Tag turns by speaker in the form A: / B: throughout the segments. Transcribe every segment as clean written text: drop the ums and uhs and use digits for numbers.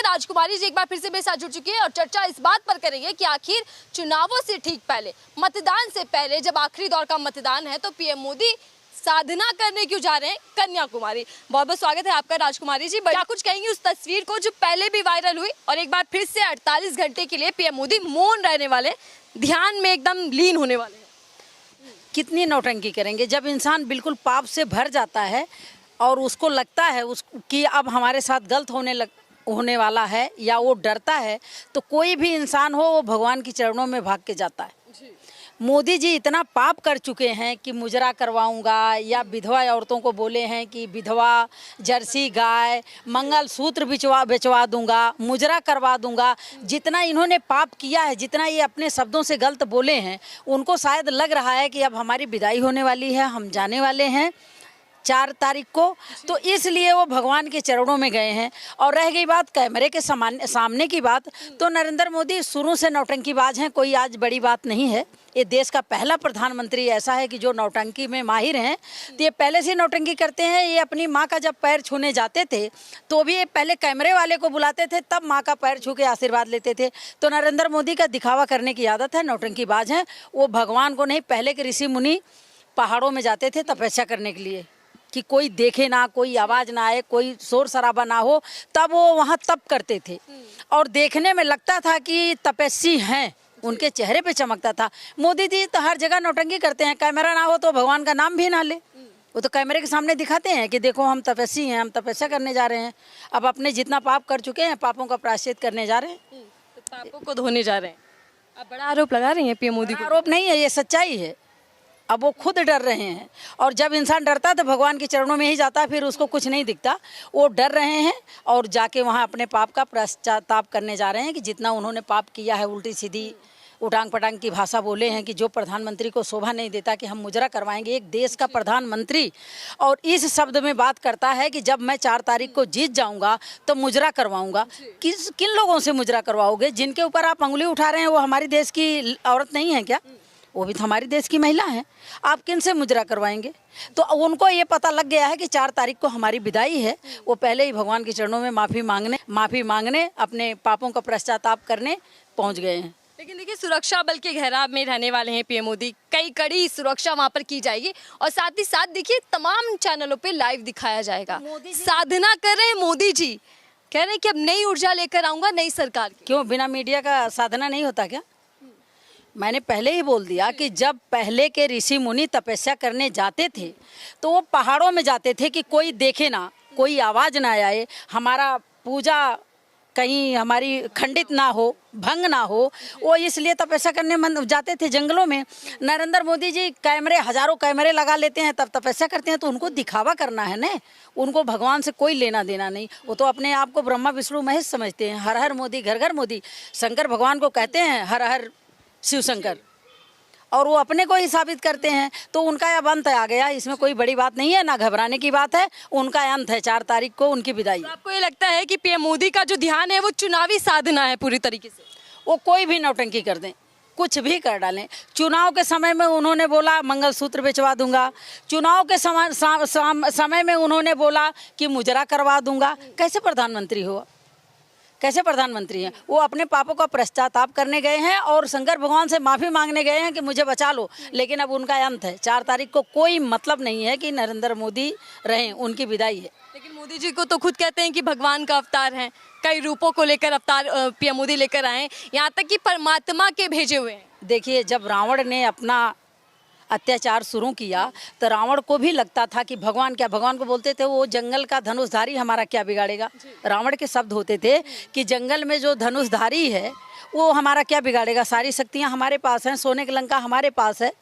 A: राजकुमारी जी एक बार फिर से मेरे साथ जुड़ चुकी है और चर्चा इस बात पर करेंगे कि आखिर चुनावों से ठीक पहले, मतदान से पहले, जब आखिरी दौर का मतदान है तो पीएम मोदी साधना करने क्यों जा रहे हैं कन्याकुमारी। बहुत बहुत स्वागत है आपका राजकुमारी जी। क्या कुछ कहेंगी उस तस्वीर को जो पहले भी वायरल हुई और एक बार फिर से 48 घंटे के लिए पीएम मोदी मौन रहने वाले, ध्यान में एकदम लीन होने वाले हैं।
B: कितनी नौटंकी करेंगे जब इंसान बिल्कुल पाप से भर जाता है और उसको लगता है कि अब हमारे साथ गलत होने वाला है या वो डरता है, तो कोई भी इंसान हो वो भगवान की चरणों में भाग के जाता है। मोदी जी इतना पाप कर चुके हैं कि मुजरा करवाऊंगा, या विधवा औरतों को बोले हैं कि विधवा जर्सी गाय, मंगलसूत्र बिचवा दूंगा, मुजरा करवा दूंगा। जितना इन्होंने पाप किया है, जितना ये अपने शब्दों से गलत बोले हैं, उनको शायद लग रहा है कि अब हमारी विदाई होने वाली है, हम जाने वाले हैं 4 तारीख को, तो इसलिए वो भगवान के चरणों में गए हैं। और रह गई बात कैमरे के सामने की बात, तो नरेंद्र मोदी शुरू से नौटंकीबाज हैं, कोई आज बड़ी बात नहीं है। ये देश का पहला प्रधानमंत्री ऐसा है कि जो नौटंकी में माहिर हैं। तो ये पहले से नौटंकी करते हैं। ये अपनी माँ का जब पैर छूने जाते थे तो भी ये पहले कैमरे वाले को बुलाते थे, तब माँ का पैर छू के आशीर्वाद लेते थे। तो नरेंद्र मोदी का दिखावा करने की आदत है, नौटंकीबाज हैं वो। भगवान को नहीं, पहले के ऋषि मुनि पहाड़ों में जाते थे तपस्या करने के लिए कि कोई देखे ना, कोई आवाज़ ना आए, कोई शोर शराबा ना हो, तब वो वहाँ तप करते थे। और देखने में लगता था कि तपस्वी हैं, उनके चेहरे पे चमकता था। मोदी जी तो हर जगह नौटंकी करते हैं, कैमरा ना हो तो भगवान का नाम भी ना ले। वो तो कैमरे के सामने दिखाते हैं कि देखो हम तपस्वी हैं, हम तपस्या करने जा रहे हैं। अब अपने जितना पाप कर चुके हैं, पापों का प्रायश्चित करने जा रहे हैं,
A: तो पापों को धोने जा रहे हैं। अब बड़ा आरोप लगा रही हैं पीएम मोदी को।
B: आरोप नहीं है, ये सच्चाई है। अब वो खुद डर रहे हैं, और जब इंसान डरता है तो भगवान के चरणों में ही जाता है, फिर उसको कुछ नहीं दिखता। वो डर रहे हैं और जाके वहाँ अपने पाप का पश्चाताप करने जा रहे हैं कि जितना उन्होंने पाप किया है, उल्टी सीधी उटांग पटांग की भाषा बोले हैं कि जो प्रधानमंत्री को शोभा नहीं देता कि हम मुजरा करवाएंगे। एक देश का प्रधानमंत्री और इस शब्द में बात करता है कि जब मैं 4 तारीख को जीत जाऊंगा तो मुजरा करवाऊंगा। किन लोगों से मुजरा करवाओगे? जिनके ऊपर आप उंगली उठा रहे हैं वो हमारी देश की औरत नहीं है क्या? वो भी तो हमारी देश की महिला हैं। आप किन से मुजरा करवाएंगे? तो उनको ये पता लग गया है कि 4 तारीख को हमारी विदाई है। वो पहले ही भगवान के चरणों में माफ़ी मांगने अपने पापों का पश्चाताप करने पहुंच गए हैं।
A: लेकिन देखिए, सुरक्षा बल के घेराव में रहने वाले हैं पीएम मोदी। कई कड़ी सुरक्षा वहां पर की जाएगी और साथ ही साथ देखिए तमाम चैनलों पे लाइव दिखाया जाएगा। साधना कर रहे हैं मोदी जी, कह रहे हैं कि अब नई ऊर्जा लेकर आऊंगा नई सरकार की।
B: क्यों बिना मीडिया का साधना नहीं होता क्या? मैंने पहले ही बोल दिया कि जब पहले के ऋषि मुनि तपस्या करने जाते थे तो वो पहाड़ों में जाते थे कि कोई देखे ना, कोई आवाज़ ना आए, हमारा पूजा कहीं हमारी खंडित ना हो, भंग ना हो। वो इसलिए तपस्या करने जाते थे जंगलों में। नरेंद्र मोदी जी हजारों कैमरे लगा लेते हैं, तब तपस्या करते हैं। तो उनको दिखावा करना है ना, उनको भगवान से कोई लेना देना नहीं। वो तो अपने आप को ब्रह्मा विष्णु महेश समझते हैं। हर हर मोदी, घर घर मोदी। शंकर भगवान को कहते हैं हर हर शिव शंकर, और वो अपने को ही साबित करते हैं। तो उनका अब अंत आ गया, इसमें कोई बड़ी बात नहीं है, ना घबराने की बात है। उनका अंत है 4 तारीख को उनकी विदाई।
A: तो आपको ये लगता है कि पीएम मोदी का जो ध्यान है वो चुनावी साधना है पूरी तरीके से?
B: वो कोई भी नौटंकी कर दें, कुछ भी कर डालें। चुनाव के समय में उन्होंने बोला मंगलसूत्र बेचवा दूंगा, चुनाव के समय में उन्होंने बोला कि मुजरा करवा दूंगा। कैसे प्रधानमंत्री हुआ? कैसे प्रधानमंत्री हैं? वो अपने पापों का पश्चाताप करने गए हैं और शंकर भगवान से माफ़ी मांगने गए हैं कि मुझे बचा लो। लेकिन अब उनका अंत है 4 तारीख को। कोई मतलब नहीं है कि नरेंद्र मोदी रहें, उनकी विदाई है।
A: लेकिन मोदी जी को तो खुद कहते हैं कि भगवान का अवतार हैं, कई रूपों को लेकर अवतार पीएम मोदी लेकर आए हैं, यहाँ तक कि परमात्मा के भेजे हुए हैं।
B: देखिए, जब रावण ने अपना अत्याचार शुरू किया तो रावण को भी लगता था कि भगवान को बोलते थे वो जंगल का धनुषधारी हमारा क्या बिगाड़ेगा। रावण के शब्द होते थे कि जंगल में जो धनुषधारी है वो हमारा क्या बिगाड़ेगा, सारी शक्तियाँ हमारे पास हैं, सोने की लंका हमारे पास है,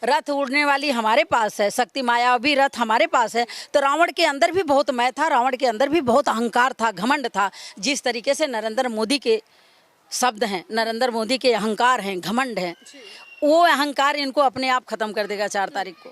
B: रथ उड़ने वाली हमारे पास है, शक्ति माया भी रथ हमारे पास है। तो रावण के अंदर भी बहुत मैं था, रावण के अंदर भी बहुत अहंकार था, घमंड था। जिस तरीके से नरेंद्र मोदी के शब्द हैं, नरेंद्र मोदी के अहंकार हैं, घमंड हैं, वो अहंकार इनको अपने आप खत्म कर देगा 4 तारीख को।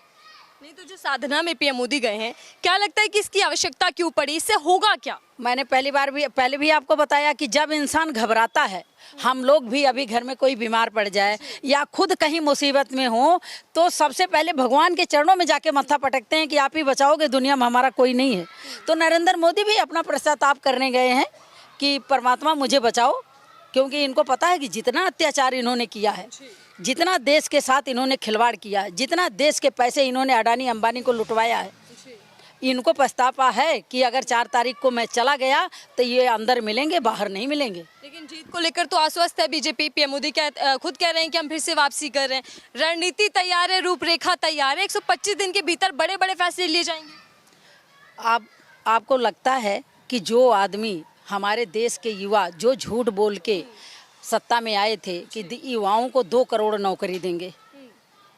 A: नहीं तो जो साधना में पीएम मोदी गए हैं, क्या लगता है कि इसकी आवश्यकता क्यों पड़ी? इससे होगा क्या?
B: मैंने पहले भी आपको बताया कि जब इंसान घबराता है, हम लोग भी अभी घर में कोई बीमार पड़ जाए या खुद कहीं मुसीबत में हो तो सबसे पहले भगवान के चरणों में जाके मत्था पटकते हैं कि आप ही बचाओगे, दुनिया में हमारा कोई नहीं है। तो नरेंद्र मोदी भी अपना पश्चाताप करने गए हैं कि परमात्मा मुझे बचाओ, क्योंकि इनको पता है कि जितना अत्याचार इन्होंने किया है, जितना देश के साथ इन्होंने खिलवाड़ किया है, जितना देश के पैसे इन्होंने अडानी अंबानी को लुटवाया है, इनको पछतावा है कि अगर 4 तारीख को मैं चला गया तो ये अंदर मिलेंगे, बाहर नहीं मिलेंगे।
A: लेकिन जीत को लेकर तो आश्वस्त है बीजेपी। पीएम मोदी खुद कह रहे हैं कि हम फिर से वापसी कर रहे हैं, रणनीति तैयार है, रूपरेखा तैयार है, 125 दिन के भीतर बड़े बड़े फैसले लिए जाएंगे।
B: आपको लगता है कि जो आदमी हमारे देश के युवा जो झूठ बोल के सत्ता में आए थे कि युवाओं को 2 करोड़ नौकरी देंगे,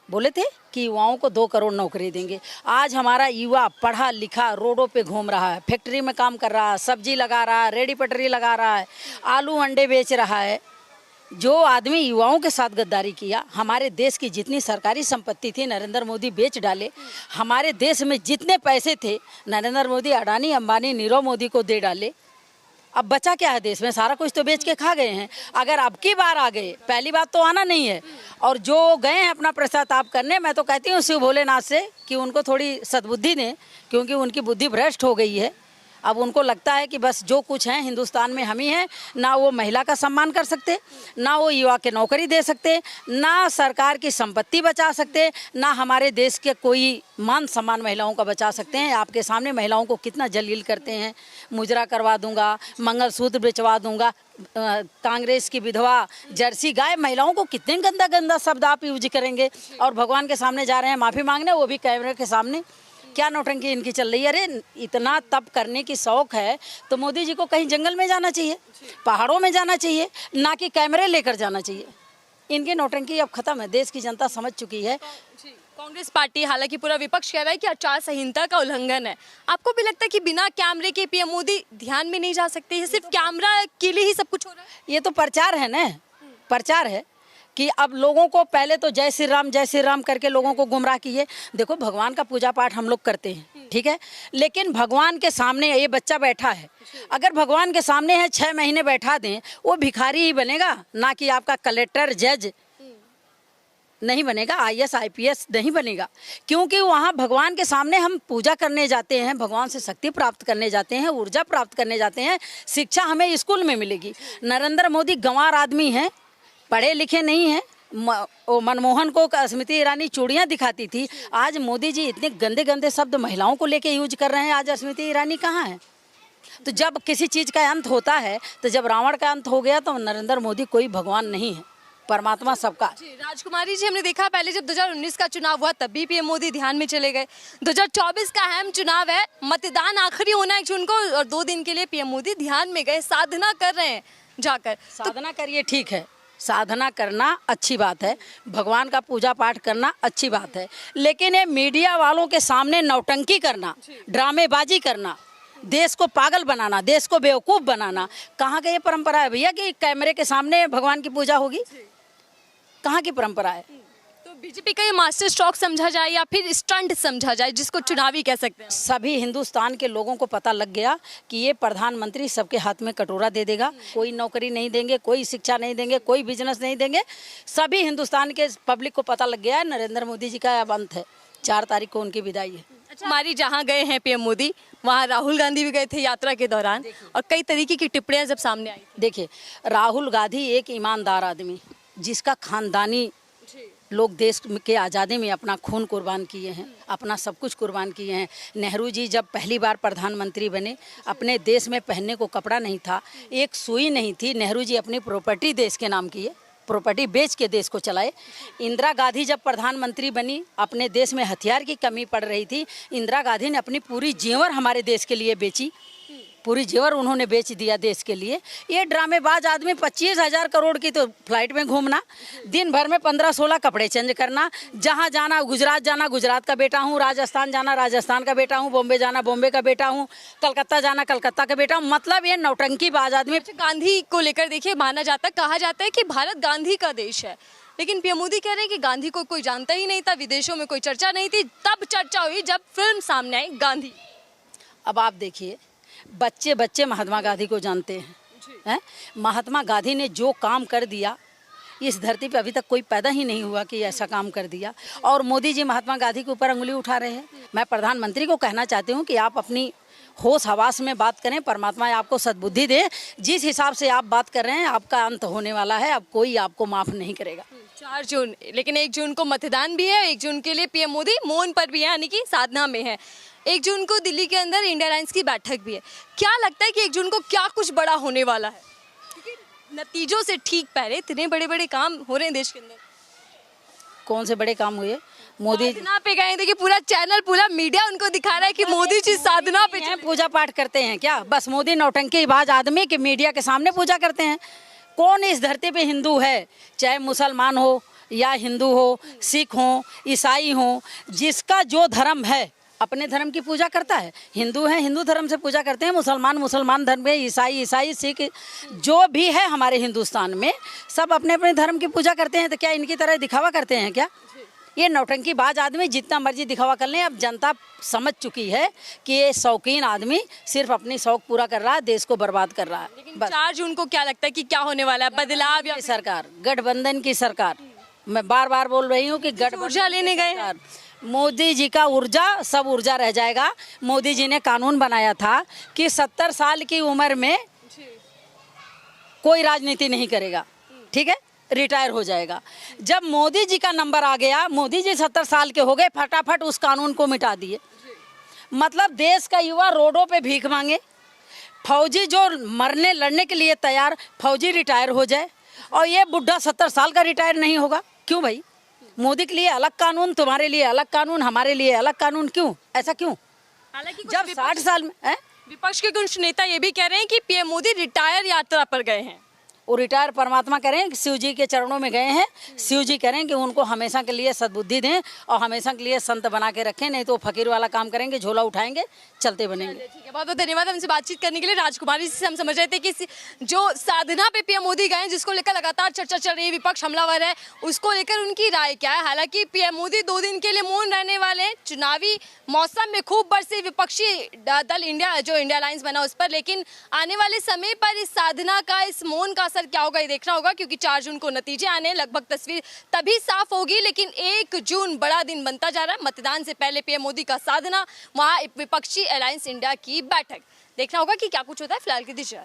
B: बोले थे कि युवाओं को 2 करोड़ नौकरी देंगे, आज हमारा युवा पढ़ा लिखा रोडों पे घूम रहा है, फैक्ट्री में काम कर रहा है, सब्जी लगा रहा है, रेडी पटरी लगा रहा है, आलू अंडे बेच रहा है। जो आदमी युवाओं के साथ गद्दारी किया, हमारे देश की जितनी सरकारी संपत्ति थी नरेंद्र मोदी बेच डाले, हमारे देश में जितने पैसे थे नरेंद्र मोदी अडानी अंबानी नीरव मोदी को दे डाले। अब बचा क्या है देश में? सारा कुछ तो बेच के खा गए हैं। अगर अब की बार आ गए, पहली बात तो आना नहीं है, और जो गए हैं अपना पश्चाताप करने, मैं तो कहती हूँ शिव भोलेनाथ से कि उनको थोड़ी सद्बुद्धि दें, क्योंकि उनकी बुद्धि भ्रष्ट हो गई है। अब उनको लगता है कि बस जो कुछ है हिंदुस्तान में हम ही हैं, ना वो महिला का सम्मान कर सकते, ना वो युवा के नौकरी दे सकते, ना सरकार की संपत्ति बचा सकते, ना हमारे देश के कोई मान सम्मान महिलाओं का बचा सकते हैं। आपके सामने महिलाओं को कितना जलील करते हैं, मुजरा करवा दूंगा, मंगलसूत्र बेचवा दूंगा, कांग्रेस की विधवा, जर्सी गाय, महिलाओं को कितने गंदा गंदा शब्द आप यूज करेंगे, और भगवान के सामने जा रहे हैं माफ़ी मांगने, वो भी कैमरे के सामने। क्या नौटंकी इनकी चल रही है? अरे इतना तप करने की शौक है तो मोदी जी को कहीं जंगल में जाना चाहिए, पहाड़ों में जाना चाहिए, ना कि कैमरे लेकर जाना चाहिए। इनकी नौटंकी अब खत्म है, देश की जनता समझ चुकी है।
A: कांग्रेस पार्टी, हालांकि पूरा विपक्ष कह रहा है कि आचार संहिता का उल्लंघन है। आपको भी लगता है कि बिना कैमरे के पीएम मोदी ध्यान में नहीं जा सकते? ये सिर्फ कैमरा के लिए ही सब कुछ हो रहा है?
B: ये तो प्रचार है ना, प्रचार है कि अब लोगों को पहले तो जय श्री राम करके लोगों को गुमराह किए। देखो, भगवान का पूजा पाठ हम लोग करते हैं, ठीक है, लेकिन भगवान के सामने ये बच्चा बैठा है, अगर भगवान के सामने है 6 महीने बैठा दें, वो भिखारी ही बनेगा, ना कि आपका कलेक्टर जज नहीं बनेगा, IAS IPS नहीं बनेगा। क्योंकि वहाँ भगवान के सामने हम पूजा करने जाते हैं, भगवान से शक्ति प्राप्त करने जाते हैं, ऊर्जा प्राप्त करने जाते हैं, शिक्षा हमें स्कूल में मिलेगी। नरेंद्र मोदी गंवार आदमी हैं, पढ़े लिखे नहीं हैं। मनमोहन को स्मृति ईरानी चूड़ियाँ दिखाती थी, आज मोदी जी इतने गंदे गंदे शब्द महिलाओं को लेके यूज कर रहे हैं, आज स्मृति ईरानी कहाँ है? तो जब किसी चीज़ का अंत होता है, तो जब रावण का अंत हो गया तो नरेंद्र मोदी कोई भगवान नहीं है, परमात्मा सबका।
A: राजकुमारी जी, हमने देखा पहले जब 2019 का चुनाव हुआ तब भी पीएम मोदी ध्यान में चले गए। 2024 का अहम चुनाव है, मतदान आखिरी होना है जून को, और 2 दिन के लिए पीएम मोदी ध्यान में गए, साधना कर रहे हैं जाकर।
B: साधना करिए, ठीक है, साधना करना अच्छी बात है, भगवान का पूजा पाठ करना अच्छी बात है, लेकिन ये मीडिया वालों के सामने नौटंकी करना, ड्रामेबाजी करना, देश को पागल बनाना, देश को बेवकूफ़ बनाना, कहाँ का ये परंपरा है भैया कि कैमरे के सामने भगवान की पूजा होगी? कहाँ की परंपरा है?
A: तो बीजेपी का ये मास्टर स्ट्रोक समझा जाए या फिर स्टंट समझा जाए, जिसको चुनावी कह सकते हैं?
B: सभी हिंदुस्तान के लोगों को पता लग गया कि ये प्रधानमंत्री सबके हाथ में कटोरा दे देगा, कोई नौकरी नहीं देंगे, कोई शिक्षा नहीं देंगे, कोई बिजनेस नहीं देंगे। सभी हिंदुस्तान के पब्लिक को पता लग गया है नरेंद्र मोदी जी का अब अंत है, 4 तारीख को उनकी विदाई है।
A: अच्छा, हमारी जहाँ गए हैं पीएम मोदी, वहाँ राहुल गांधी भी गए थे यात्रा के दौरान, और कई तरीके की टिप्पणियाँ जब सामने आई।
B: देखिए, राहुल गांधी एक ईमानदार आदमी, जिसका खानदानी लोग देश के आज़ादी में अपना खून कुर्बान किए हैं, अपना सब कुछ कुर्बान किए हैं। नेहरू जी जब पहली बार प्रधानमंत्री बने, अपने देश में पहनने को कपड़ा नहीं था, एक सुई नहीं थी, नेहरू जी अपनी प्रॉपर्टी देश के नाम किए, प्रॉपर्टी बेच के देश को चलाए। इंदिरा गांधी जब प्रधानमंत्री बनी, अपने देश में हथियार की कमी पड़ रही थी, इंदिरा गांधी ने अपनी पूरी जेवर हमारे देश के लिए बेची, पूरी जेवर उन्होंने बेच दिया देश के लिए। ये ड्रामेबाज आदमी 25,000 करोड़ की तो फ्लाइट में घूमना, दिन भर में 15-16 कपड़े चेंज करना, जहाँ जाना गुजरात जाना गुजरात का बेटा हूँ, राजस्थान जाना राजस्थान का बेटा हूँ, बॉम्बे जाना बॉम्बे का बेटा हूँ, कलकत्ता जाना कलकत्ता का बेटा हूँ। मतलब ये नौटंकीबाज आदमी।
A: गांधी को लेकर देखिए, माना जाता है, कहा जाता है कि भारत गांधी का देश है, लेकिन पीएम मोदी कह रहे हैं कि गांधी को कोई जानता ही नहीं था, विदेशों में कोई चर्चा नहीं थी, तब चर्चा हुई जब फिल्म सामने आई गांधी।
B: अब आप देखिए, बच्चे बच्चे महात्मा गांधी को जानते हैं। महात्मा गांधी ने जो काम कर दिया, इस धरती पे अभी तक कोई पैदा ही नहीं हुआ कि ऐसा काम कर दिया, और मोदी जी महात्मा गांधी के ऊपर उंगली उठा रहे हैं। मैं प्रधानमंत्री को कहना चाहती हूँ कि आप अपनी होश हवास में बात करें, परमात्मा आपको सद्बुद्धि दे। जिस हिसाब से आप बात कर रहे हैं आपका अंत होने वाला है, अब कोई आपको माफ़ नहीं करेगा।
A: 4 जून, लेकिन 1 जून को मतदान भी है, 1 जून के लिए पीएम मोदी मौन पर भी है, यानी कि साधना में है। 1 जून को दिल्ली के अंदर इंडिया अलायंस की बैठक भी है। क्या लगता है कि 1 जून को क्या कुछ बड़ा होने वाला है? क्योंकि नतीजों से ठीक पहले इतने बड़े बड़े काम हो रहे हैं देश के अंदर।
B: कौन से बड़े काम हुए? मोदी
A: साधना पे गए, देखिए पूरा चैनल, पूरा मीडिया उनको दिखा रहा है कि मोदी जी साधना पे
B: हैं, पूजा पाठ करते हैं क्या? बस मोदी नौटंकीबाज आदमी के मीडिया के सामने पूजा करते हैं। कौन इस धरती पे हिंदू है, चाहे मुसलमान हो या हिंदू हो, सिख हो, ईसाई हो, जिसका जो धर्म है अपने धर्म की पूजा करता है। हिंदू हैं हिंदू धर्म से पूजा करते हैं, मुसलमान मुसलमान धर्म में, ईसाई सिख, जो भी है हमारे हिंदुस्तान में सब अपने अपने धर्म की पूजा करते हैं। तो क्या इनकी तरह दिखावा करते हैं क्या? ये नौटंकीबाज आदमी जितना मर्जी दिखावा कर लें, अब जनता समझ चुकी है कि ये शौकीन आदमी सिर्फ अपनी शौक पूरा कर रहा है, देश को बर्बाद कर रहा है।
A: लेकिन 4 जून को क्या लगता है कि क्या होने वाला है? बदलाव या
B: सरकार, गठबंधन की सरकार, मैं बार बार बोल रही हूँ कि गठबंधन
A: ऊर्जा लेने गए हैं।
B: मोदी जी का ऊर्जा सब ऊर्जा रह जाएगा। मोदी जी ने कानून बनाया था कि 70 साल की उम्र में कोई राजनीति नहीं करेगा, ठीक है, रिटायर हो जाएगा। जब मोदी जी का नंबर आ गया, मोदी जी 70 साल के हो गए, फटाफट उस कानून को मिटा दिए। मतलब देश का युवा रोडों पे भीख मांगे, फौजी जो मरने लड़ने के लिए तैयार, फौजी रिटायर हो जाए और ये बुढ़ा 70 साल का रिटायर नहीं होगा। क्यों भाई? मोदी के लिए अलग कानून, तुम्हारे लिए अलग कानून, हमारे लिए अलग कानून, क्यों? ऐसा क्यों?
A: हालांकि
B: जब 60 साल में
A: विपक्ष के कुछ नेता ये भी कह रहे हैं कि पीएम मोदी रिटायर यात्रा पर गए हैं।
B: वो रिटायर परमात्मा करें कि शिव जी के चरणों में गए हैं। शिव जी करें कि उनको हमेशा के लिए सद्बुद्धि दें और हमेशा के लिए संत बना के रखें, नहीं तो फकीर वाला काम करेंगे, झोला उठाएंगे, चलते बनेंगे।
A: ठीक है, बहुत बहुत धन्यवाद हमसे बातचीत करने के लिए। राजकुमारी जी से हम समझ रहे थे कि जो साधना पे पीएम मोदी गए, जिसको लेकर लगातार चर्चा चल रही है, विपक्ष हमलावर है, उसको लेकर उनकी राय क्या है। हालांकि पीएम मोदी 2 दिन के लिए मौन रहने वाले हैं। चुनावी मौसम में खूब बरसे विपक्षी दल इंडिया, जो इंडिया अलायंस बना उस पर, लेकिन आने वाले समय पर इस साधना का, इस मौन का असर क्या होगा ये देखना होगा, क्योंकि 4 जून को नतीजे आने, लगभग तस्वीर तभी साफ होगी। लेकिन 1 जून बड़ा दिन बनता जा रहा है। मतदान से पहले पीएम मोदी का साधना, वहां विपक्षी अलायंस इंडिया की बैठक, देखना होगा कि क्या कुछ होता है। फिलहाल की दीजिए।